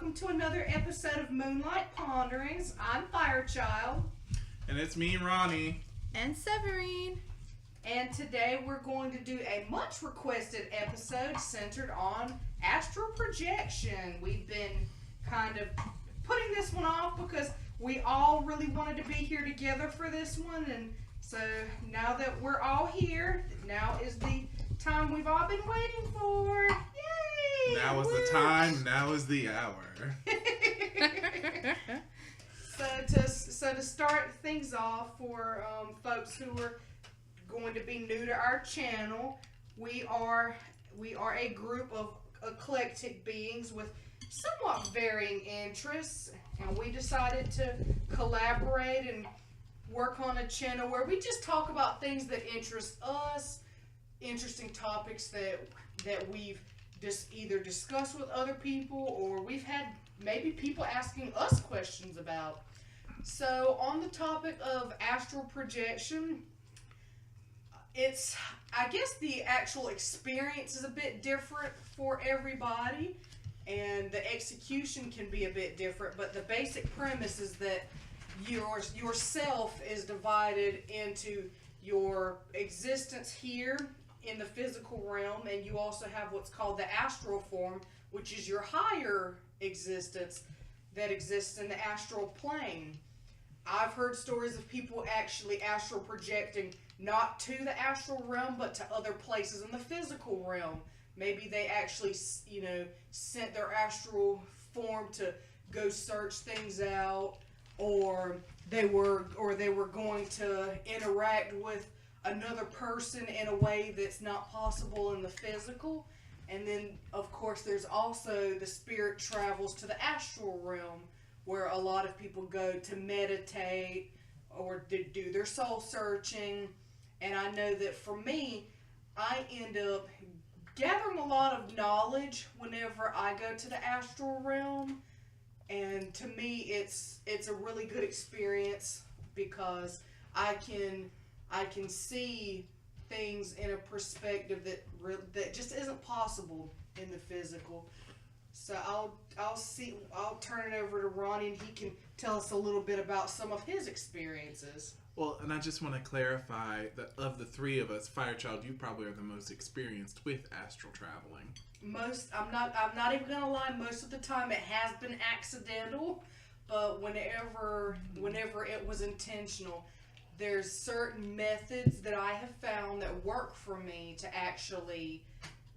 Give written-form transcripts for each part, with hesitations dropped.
welcome to another episode of Moonlight Ponderings. I'm Firechild. And it's me, Ronnie. And Severine. And today we're going to do a much requested episode centered on astral projection. We've been kind of putting this one off because we all really wanted to be here together for this one. And so now that we're all here, now is the time we've all been waiting for. Yay! Now is the time, now is the hour. So to start things off for folks who are going to be new to our channel, we are a group of eclectic beings with somewhat varying interests, and we decided to collaborate and work on a channel where we just talk about things that interest us, interesting topics that we've just either discussed with other people or we've had maybe people asking us questions about. So on the topic of astral projection, I guess the actual experience is a bit different for everybody, and the execution can be a bit different, but the basic premise is that yourself is divided into your existence here in the physical realm, and you also have what's called the astral form, which is your higher existence that exists in the astral plane. I've heard stories of people actually astral projecting not to the astral realm, but to other places in the physical realm. Maybe they actually, sent their astral form to go search things out, or they were going to interact with another person in a way that's not possible in the physical. And then, of course, there's also the spirit travels to the astral realm, where a lot of people go to meditate or to do their soul searching. And I know that for me, I end up gathering a lot of knowledge whenever I go to the astral realm. And to me, it's a really good experience because I can see things in a perspective that just isn't possible in the physical. So I'll turn it over to Ronnie, and he can tell us a little bit about some of his experiences. Well, and I just want to clarify that of the three of us, Firechild, you probably are the most experienced with astral traveling. I'm not even gonna lie, most of the time it has been accidental, but whenever it was intentional, there's certain methods that I have found that work for me to actually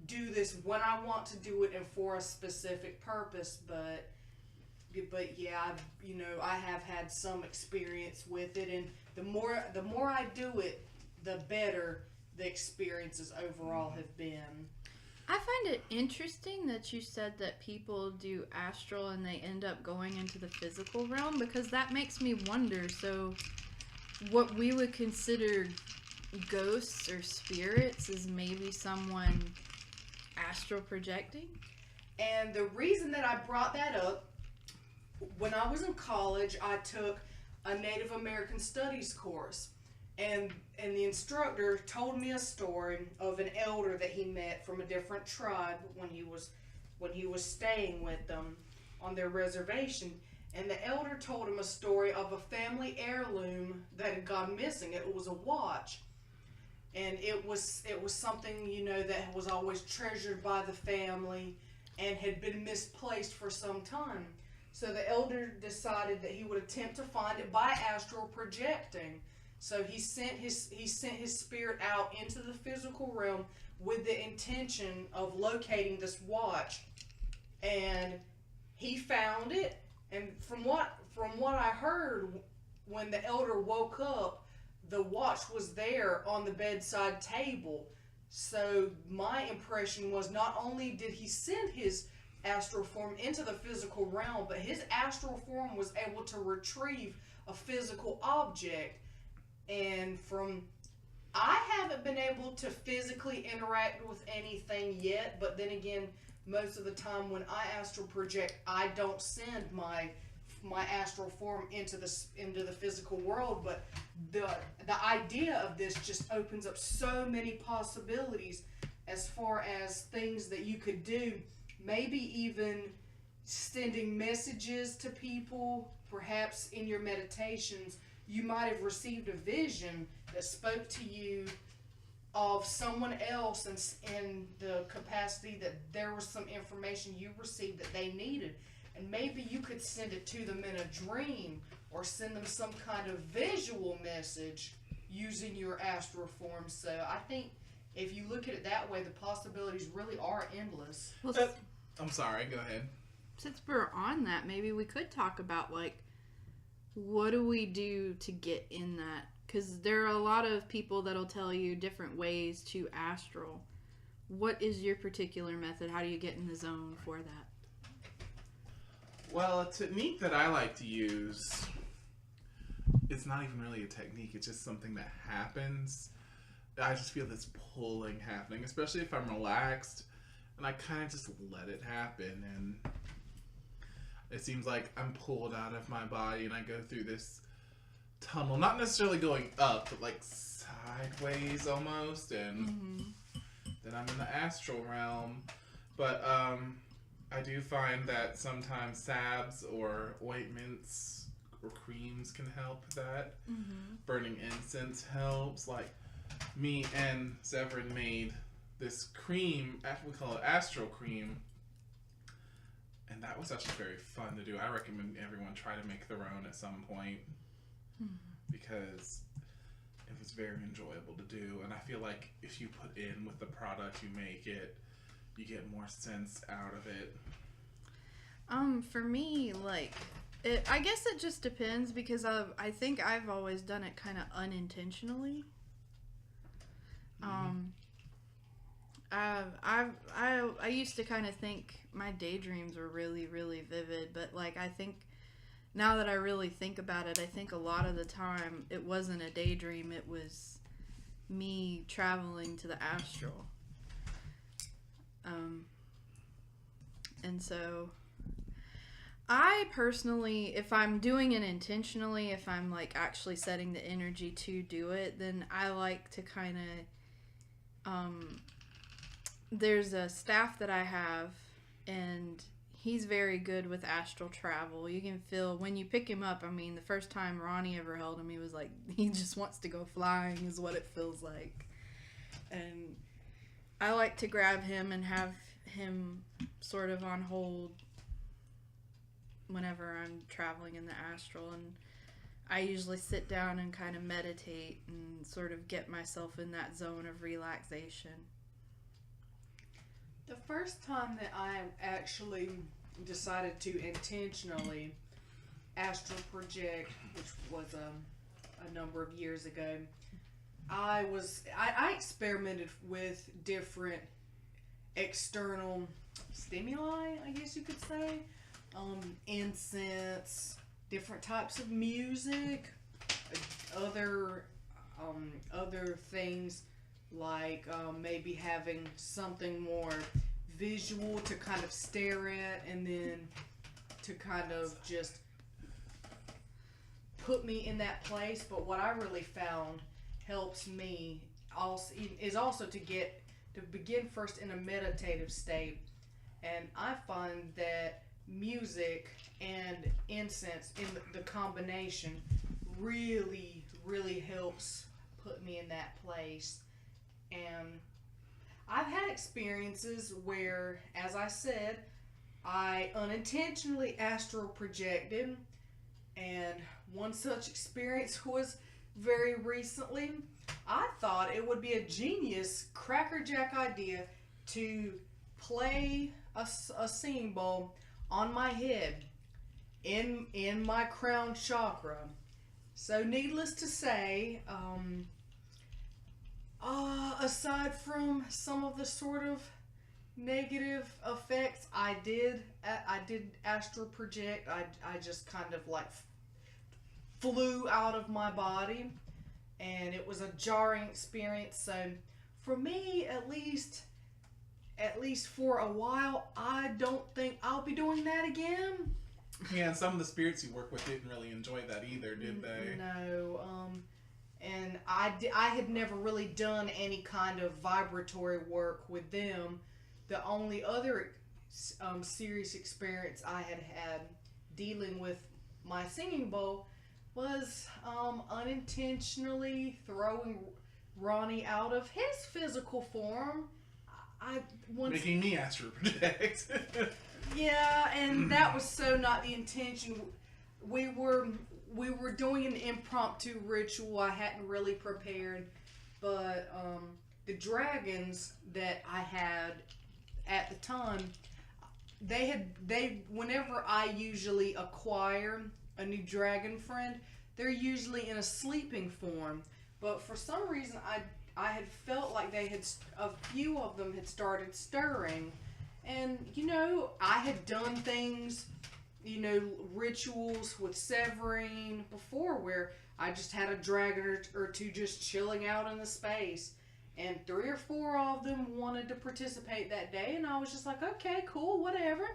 do this when I want to do it and for a specific purpose. But yeah, I have had some experience with it, and the more I do it, the better the experiences overall have been. I find it interesting that you said that people do astral and they end up going into the physical realm, because that makes me wonder, so what we would consider ghosts or spirits is maybe someone astral projecting? And the reason that I brought that up, when I was in college, I took a Native American Studies course, and the instructor told me a story of an elder that he met from a different tribe when he was staying with them on their reservation. And the elder told him a story of a family heirloom that had gone missing. It was a watch, and it was something that was always treasured by the family and had been misplaced for some time. So the elder decided that he would attempt to find it by astral projecting. So he sent his spirit out into the physical realm with the intention of locating this watch, and he found it. And from what I heard, when the elder woke up, the watch was there on the bedside table. So my impression was, not only did he send his astral form into the physical realm, but his astral form was able to retrieve a physical object. And I haven't been able to physically interact with anything yet, but then again, most of the time when I astral project, I don't send my astral form into the physical world. But the idea of this just opens up so many possibilities as far as things that you could do. Maybe even sending messages to people. Perhaps in your meditations, you might have received a vision that spoke to you of someone else, and in the capacity that there was some information you received that they needed. And maybe you could send it to them in a dream, or send them some kind of visual message using your astral form. So I think if you look at it that way, the possibilities really are endless. Well, I'm sorry, go ahead. since we're on that, maybe we could talk about, like, what do we do to get in that? Because there are a lot of people that'll tell you different ways to astral. What is your particular method? How do you get in the zone for that? Well, a technique that I like to use, it's not even really a technique, it's just something that happens. I just feel this pulling happening, especially if I'm relaxed, and I kind of just let it happen, and it seems like I'm pulled out of my body, and I go through this tunnel, not necessarily going up, but like sideways almost, and then I'm in the astral realm. But I do find that sometimes salves or ointments or creams can help with that. Burning incense helps. Like, me and Severin made this cream, we call it astral cream, and that was actually very fun to do. I recommend everyone try to make their own at some point, because it was very enjoyable to do, and I feel like if you put in with the product you make it, you get more sense out of it. For me, like, I guess it just depends, because I think I've always done it kind of unintentionally. I used to kind of think my daydreams were really, really vivid, but like, I think now that I really think about it, I think a lot of the time it wasn't a daydream, it was me traveling to the astral. And so I personally, if I'm doing it intentionally, if I'm like actually setting the energy to do it, then I like to kind of, there's a staff that I have, and he's very good with astral travel. You can feel when you pick him up. I mean, the first time Ronnie ever held him, he was like, he just wants to go flying is what it feels like. And I like to grab him and have him sort of on hold whenever I'm traveling in the astral, and I usually sit down and kind of meditate and sort of get myself in that zone of relaxation. The first time that I actually decided to intentionally astral project, which was a number of years ago, I experimented with different external stimuli, I guess you could say. Incense, different types of music, other things like maybe having something more visual to kind of stare at, and then to kind of just put me in that place. But what I really found helps me also to begin first in a meditative state, and I find that music and incense in the combination really, really helps put me in that place. And I've had experiences where, as I said, I unintentionally astral projected, and one such experience was very recently. I thought it would be a genius crackerjack idea to play a cymbal on my head in my crown chakra. So needless to say, aside from some of the sort of negative effects, I did astral project. I just kind of like flew out of my body, and it was a jarring experience. So for me, at least for a while, I don't think I'll be doing that again. Yeah, and some of the spirits you work with didn't really enjoy that either, did they? No. And I had never really done any kind of vibratory work with them. The only other serious experience I had dealing with my singing bowl was unintentionally throwing Ronnie out of his physical form. I once Making me astral project. Yeah, and that was so not the intention. We were doing an impromptu ritual. I hadn't really prepared, but the dragons that I had at the time, whenever I usually acquire a new dragon friend, they're usually in a sleeping form. But for some reason, I had felt like a few of them had started stirring. And, I had done things, rituals with Severine before where I just had a dragon or two just chilling out in the space. And 3 or 4 of them wanted to participate that day. And I was just like, okay, cool, whatever.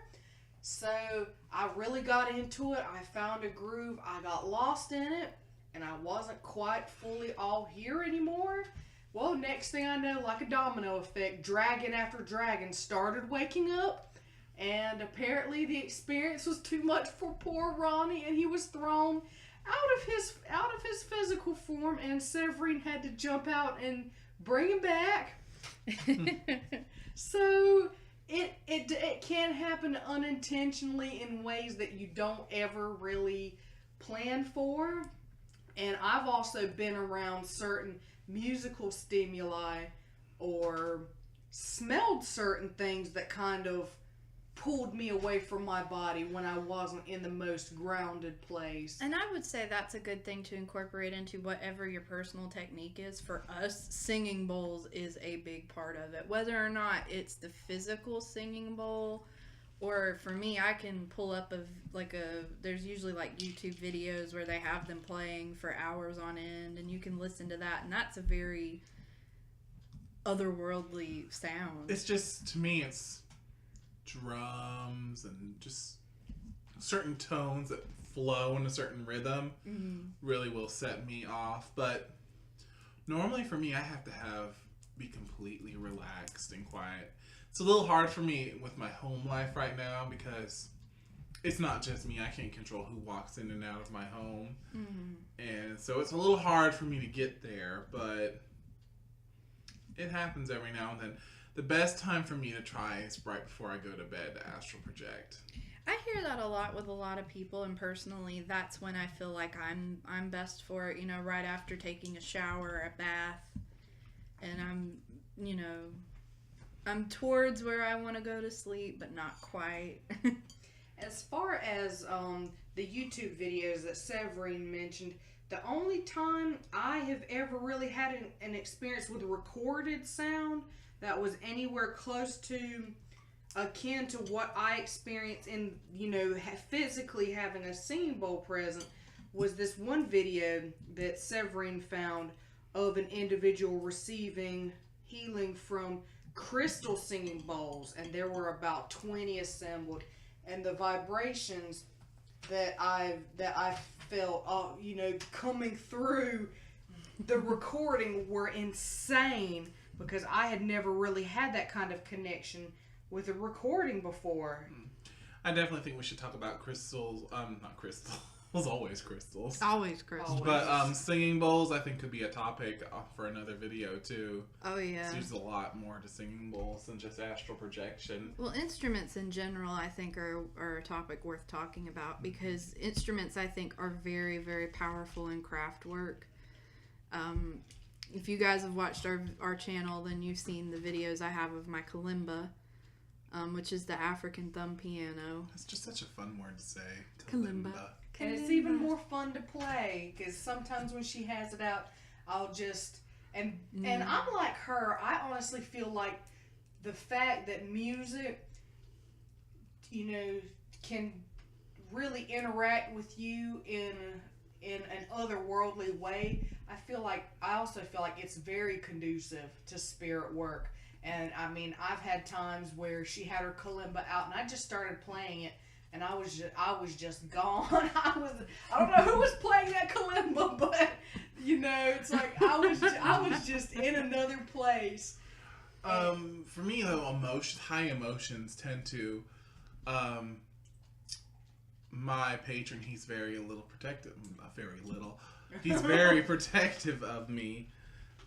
So I really got into it. I found a groove. I got lost in it. And I wasn't quite fully all here anymore. Well, next thing I know, like a domino effect, dragon after dragon started waking up, and apparently the experience was too much for poor Ronnie, and he was thrown out of his physical form, and Severine had to jump out and bring him back. So it can happen unintentionally in ways that you don't ever really plan for, and I've also been around certain musical stimuli or smelled certain things that kind of pulled me away from my body when I wasn't in the most grounded place. And I would say that's a good thing to incorporate into whatever your personal technique is. For us, singing bowls is a big part of it. Whether or not it's the physical singing bowl, or for me, I can pull up there's usually like YouTube videos where they have them playing for hours on end, and you can listen to that, and that's a very otherworldly sound. It's just, to me, it's drums and just certain tones that flow in a certain rhythm really will set me off. But normally for me, I have to be completely relaxed and quiet. It's a little hard for me with my home life right now because it's not just me. I can't control who walks in and out of my home. And so it's a little hard for me to get there, but it happens every now and then. The best time for me to try is right before I go to bed to astral project. I hear that a lot with a lot of people, and personally, that's when I feel like I'm best for it, right after taking a shower, a bath, and I'm towards where I want to go to sleep, but not quite. As far as the YouTube videos that Severine mentioned, the only time I have ever really had an experience with a recorded sound that was anywhere close to akin to what I experienced in, physically having a singing bowl present was this one video that Severine found of an individual receiving healing from crystal singing bowls, and there were about 20 assembled, and the vibrations that I felt coming through the recording were insane, because I had never really had that kind of connection with a recording before. I definitely think we should talk about crystals. Not crystals. Always crystals. Always crystals. But singing bowls, I think, could be a topic for another video, too. Oh, yeah. There's a lot more to singing bowls than just astral projection. Well, instruments in general, I think, are a topic worth talking about, because instruments, I think, are very, very powerful in craft work. If you guys have watched our channel, then you've seen the videos I have of my kalimba, which is the African thumb piano. It's just such a fun word to say. Kalimba. And it's even more fun to play, because sometimes when she has it out, I'll just... And I'm like her. I honestly feel like the fact that music, can really interact with you in an otherworldly way, I also feel like it's very conducive to spirit work. And I mean, I've had times where she had her kalimba out, and I just started playing it, and I was just gone. I don't know who was playing that kalimba, but it's like I was just in another place. For me though, high emotions tend to, my patron, he's very little protective, not very little, he's very protective of me,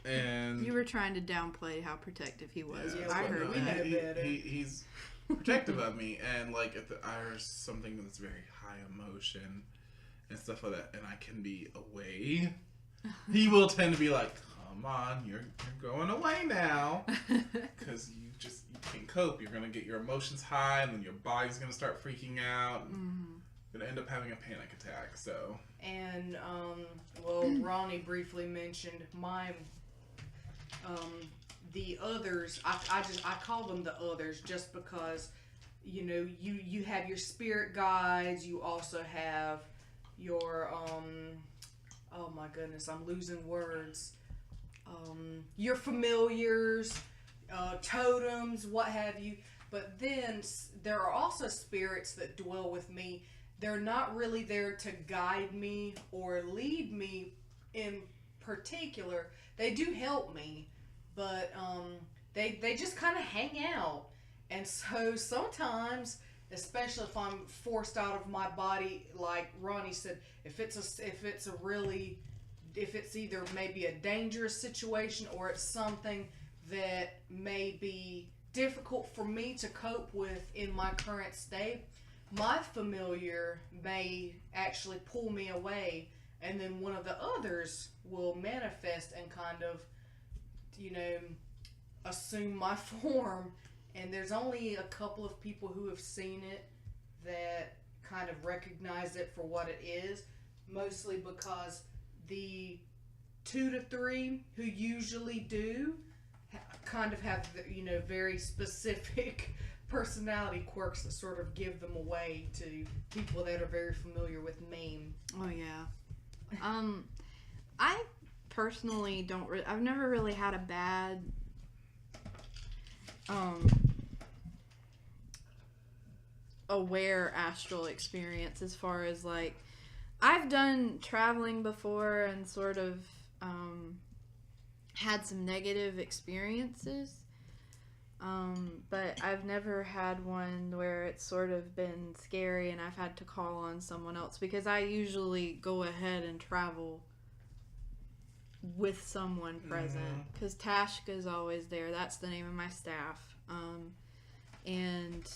and You were trying to downplay how protective he was. Yeah, I but heard we that. know better. he's protective of me, and like if there's something that's very high emotion and stuff like that, and I can be away, he will tend to be like, "Come on, you're going away now," because you can't cope. You're gonna get your emotions high, and then your body's gonna start freaking out. And gonna end up having a panic attack. So. And well, Ronnie briefly mentioned the others. I call them the others just because, you know, you have your spirit guides. You also have your oh my goodness, I'm losing words. Your familiars, totems, what have you. But then there are also spirits that dwell with me. They're not really there to guide me or lead me in particular. They do help me, but they just kind of hang out. And so sometimes, especially if I'm forced out of my body, like Ronnie said, if it's either maybe a dangerous situation or it's something that may be difficult for me to cope with in my current state, my familiar may actually pull me away, and then one of the others will manifest and kind of, you know, assume my form. And there's only a couple of people who have seen it that kind of recognize it for what it is, mostly because the 2 to 3 who usually do kind of have, you know, very specific personality quirks that sort of give them away to people that are very familiar with me. Oh yeah. I personally I've never really had a bad aware astral experience as far as like I've done traveling before and sort of had some negative experiences. But I've never had one where it's sort of been scary and I've had to call on someone else, because I usually go ahead and travel with someone present, because Tashka's always there. That's the name of my staff. And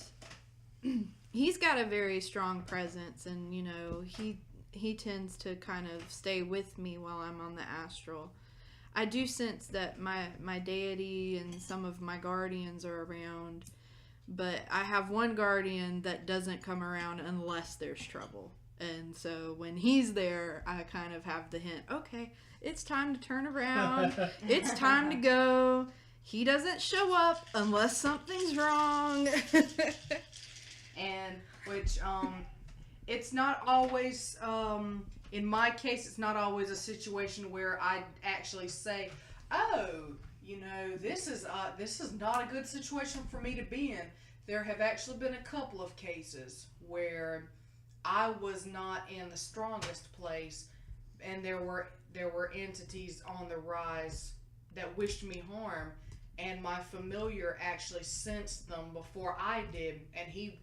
he's got a very strong presence, and you know, he tends to kind of stay with me while I'm on the astral. I do sense that my deity and some of my guardians are around, but I have one guardian that doesn't come around unless there's trouble. And so when he's there, I kind of have the hint, okay, it's time to turn around. It's time to go. He doesn't show up unless something's wrong. And which, it's not always, in my case, it's not always a situation where I actually say, oh, you know, this is not a good situation for me to be in. There have actually been a couple of cases where I was not in the strongest place, and there were entities on the rise that wished me harm, and my familiar actually sensed them before I did, and he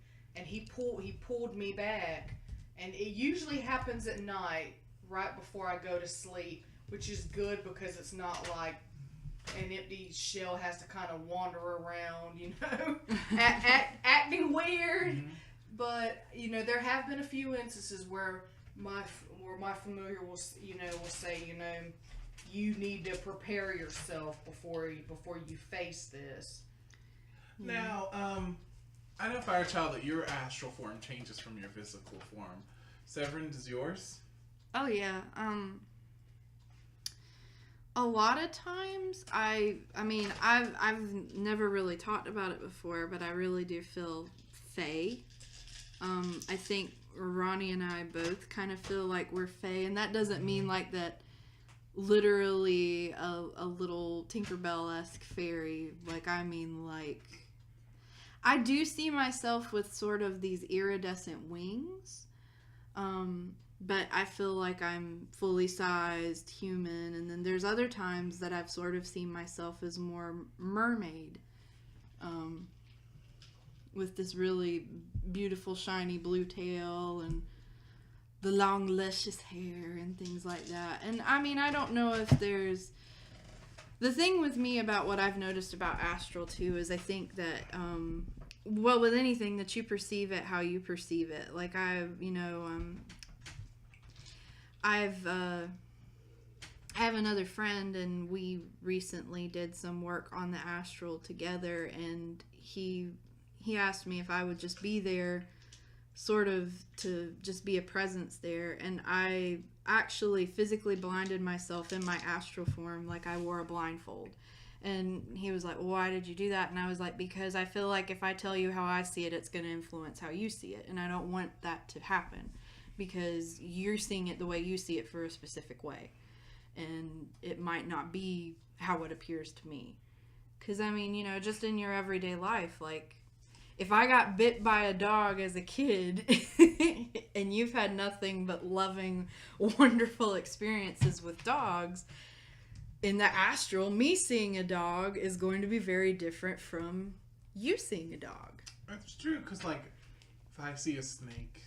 pulled me back. And it usually happens at night, right before I go to sleep, which is good because it's not like an empty shell has to kind of wander around, you know, acting weird. Mm-hmm. But you know, there have been a few instances where my familiar will say, you know, you need to prepare yourself before you face this. Now, I know, Firechild, that your astral form changes from your physical form. Severin, does yours? Oh yeah. A lot of times, I mean, I've never really talked about it before, but I really do feel fae. I think Ronnie and I both kind of feel like we're fae, and that doesn't mean like that. Literally a little Tinkerbell-esque fairy. Like, I mean, like, I do see myself with sort of these iridescent wings, but I feel like I'm fully sized human. And then there's other times that I've sort of seen myself as more mermaid. with this really beautiful shiny blue tail and the long luscious hair and things like that. And I mean, I don't know if there's... The thing with me about what I've noticed about Astral too is I think that, well, with anything, that you perceive it how you perceive it. Like I have another friend, and we recently did some work on the Astral together, and he asked me if I would just be there, sort of to just be a presence there, and I actually physically blinded myself in my astral form, like I wore a blindfold. And he was like, well, why did you do that? And I was like, because I feel like if I tell you how I see it, it's going to influence how you see it, and I don't want that to happen, because you're seeing it the way you see it for a specific way, and it might not be how it appears to me. Because I mean, you know, just in your everyday life, like, if I got bit by a dog as a kid and you've had nothing but loving, wonderful experiences with dogs, in the astral, me seeing a dog is going to be very different from you seeing a dog. That's true, because, like, if I see a snake,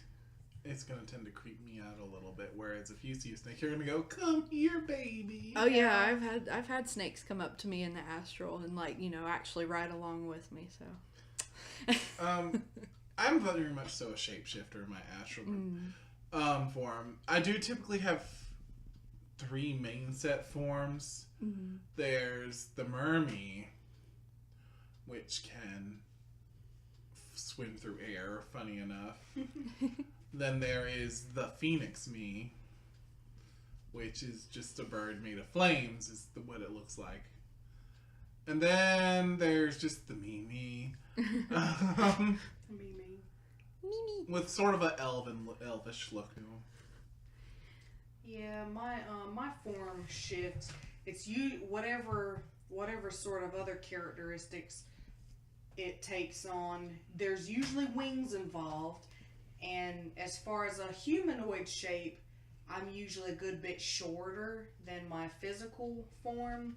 it's going to tend to creep me out a little bit, whereas if you see a snake, you're going to go, come here, baby. Oh, yeah, I've had snakes come up to me in the astral and, like, you know, actually ride along with me, so... I'm very much so a shapeshifter in my astral form. I do typically have 3 main set forms. There's the mermaid, which can swim through air, funny enough. Then there is the phoenix me, which is just a bird made of flames, is what it looks like. And then there's just the me. With sort of an elvish look to him. Yeah, my form shifts. It's whatever sort of other characteristics it takes on. There's usually wings involved, and as far as a humanoid shape, I'm usually a good bit shorter than my physical form,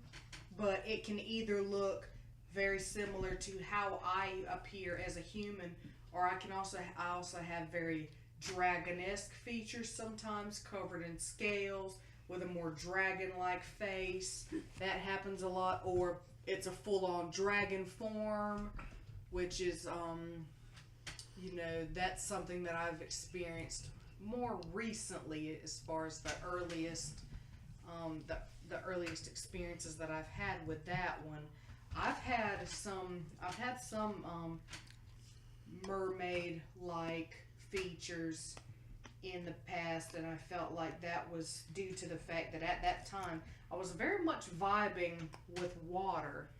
but it can either look very similar to how I appear as a human, or I also have very dragon-esque features sometimes, covered in scales with a more dragon-like face. That happens a lot. Or it's a full-on dragon form, which is you know, that's something that I've experienced more recently as far as the earliest experiences that I've had with that one. I've had some mermaid-like features in the past, and I felt like that was due to the fact that at that time I was very much vibing with water.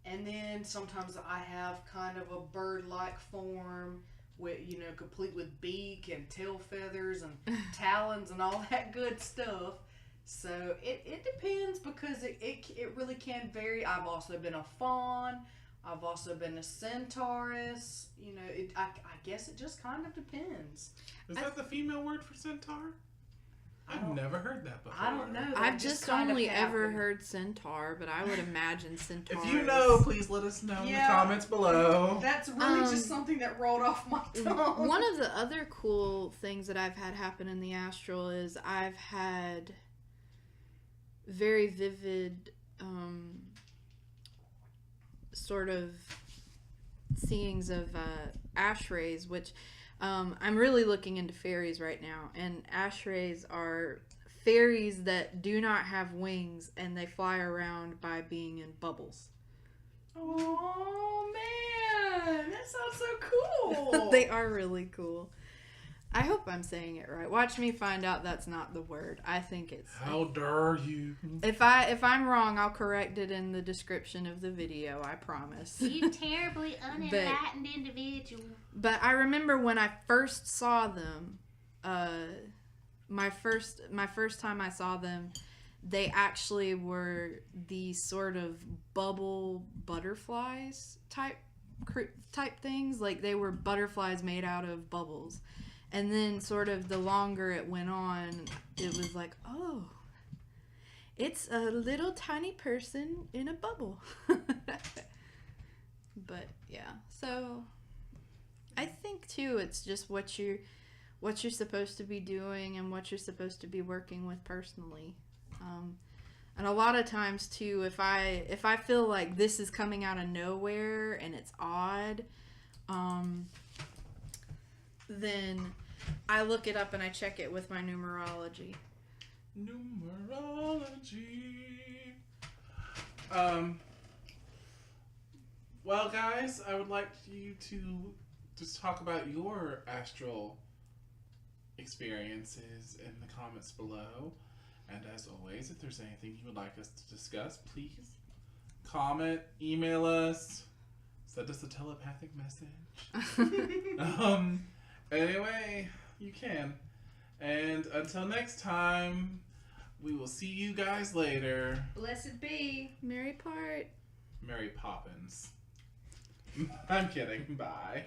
And then sometimes I have kind of a bird-like form with, you know, complete with beak and tail feathers and talons and all that good stuff. So it depends, because it really can vary. I've also been a fawn. I've also been a centaurus. You know, I guess it just kind of depends. Is that the female word for centaur? I've never heard that before. I don't know. I've just only ever heard centaur, but I would imagine centaur. If you know, please let us know in the comments below. That's really just something that rolled off my tongue. One of the other cool things that I've had happen in the astral is I've had very vivid sort of seeings of ashrays, which I'm really looking into fairies right now, and ashrays are fairies that do not have wings, and they fly around by being in bubbles. Oh man, that sounds so cool. They are really cool. I hope I'm saying it right. Watch me find out that's not the word. I think it's... How dare you? If I'm wrong, I'll correct it in the description of the video, I promise. You terribly unenlightened individual. But I remember when I first saw them, my first time I saw them, they actually were these sort of bubble butterflies type things. Like, they were butterflies made out of bubbles. And then sort of the longer it went on, it was like, oh. It's a little tiny person in a bubble. But yeah, so I think too it's just what you're supposed to be doing and what you're supposed to be working with personally. And a lot of times too, if I feel like this is coming out of nowhere and it's odd, then I look it up and I check it with my numerology. Well, guys, I would like you to just talk about your astral experiences in the comments below. And as always, if there's anything you would like us to discuss, please comment, email us, send us a telepathic message. Anyway, you can. And until next time, we will see you guys later. Blessed be. Mary Part. Mary Poppins. I'm kidding. Bye.